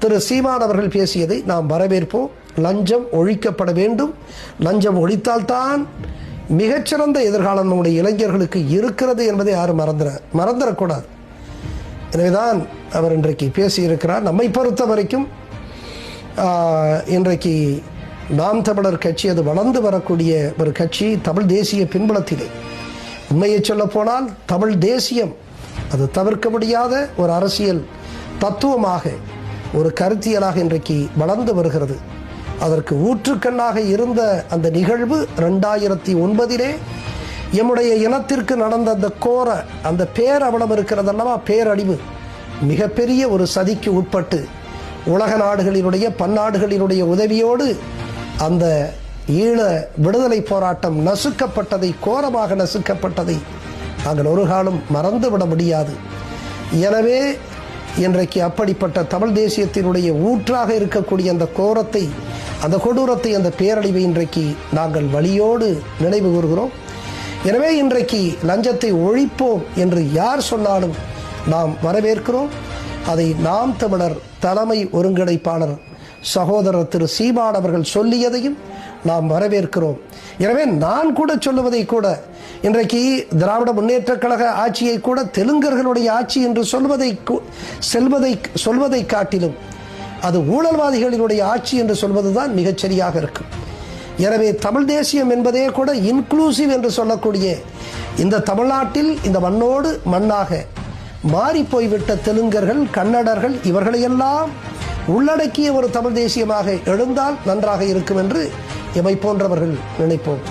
திரு சீமான் அவர்கள் பேசியதை நாம் வரவேற்போம். லஞ்சம் ஒழிக்கப்பட வேண்டும். லஞ்சம் ஒழித்தால்தான் மிகச்சிறந்த எதிர்காலம் நம்முடைய இளைஞர்களுக்கு இருக்கிறது என்பதை யாரும் மறந்துடக்கூடாது. எனவேதான் அவர் இன்றைக்கு பேசியிருக்கிறார். நம்மை பொறுத்த வரைக்கும் இன்றைக்கு நாம் தமிழர் கட்சி அது வளர்ந்து வரக்கூடிய ஒரு கட்சி. தமிழ் தேசிய பின்புலத்திலே உண்மையை சொல்ல போனால் தமிழ் தேசியம் அது தவிர்க்க முடியாத ஒரு அரசியல் தத்துவமாக, ஒரு கருத்தியலாக இன்றைக்கு வளர்ந்து வருகிறது. அதற்கு ஊற்றுக்கண்ணாக இருந்த அந்த நிகழ்வு 2009 எம்முடைய இனத்திற்கு நடந்த அந்த கோர அந்த பேரவலம் இருக்கிறதல்லவா, பேரழிவு, மிகப்பெரிய ஒரு சதிக்கு உட்பட்டு உலக நாடுகளினுடைய பன்னாடுகளினுடைய உதவியோடு அந்த ஈழ விடுதலை போராட்டம் நசுக்கப்பட்டதை, கோரமாக நசுக்கப்பட்டதை நாங்கள் ஒரு காலம் மறந்துவிட முடியாது. எனவே இன்றைக்கு அப்படிப்பட்ட தமிழ் தேசியத்தினுடைய ஊற்றாக இருக்கக்கூடிய அந்த கோரத்தை, அந்த கொடூரத்தை, அந்த பேரழிவை இன்றைக்கு நாங்கள் வலியோடு நினைவு கூறுகிறோம். எனவே இன்றைக்கு லஞ்சத்தை ஒழிப்போம் என்று யார் சொன்னாலும் நாம் வரவேற்கிறோம். அதை நாம் தமிழர் தலைமை ஒருங்கிணைப்பாளர் சகோதரர் திரு சீமான் அவர்கள் சொல்லியதையும் நாம் வரவேற்கிறோம். எனவே நான் கூட சொல்லுவதை கூட, இன்றைக்கு திராவிட முன்னேற்றக் கழக ஆட்சியை கூட தெலுங்கர்களுடைய ஆட்சி என்று சொல்வதை காட்டிலும் அது ஊழல்வாதிகளினுடைய ஆட்சி என்று சொல்வதுதான் மிகச்சரியாக இருக்கும். எனவே தமிழ் தேசியம் என்பதே கூட இன்க்ளூசிவ் என்று சொல்லக்கூடிய இந்த தமிழ்நாட்டில் இந்த மண்ணோடு மண்ணாக மாறி போய்விட்ட தெலுங்கர்கள், கன்னடர்கள் இவர்களையெல்லாம் உள்ளடக்கிய ஒரு தமிழ் தேசியமாக எழுந்தால் நன்றாக இருக்கும் என்று எமை போன்றவர்கள் நினைப்போம்.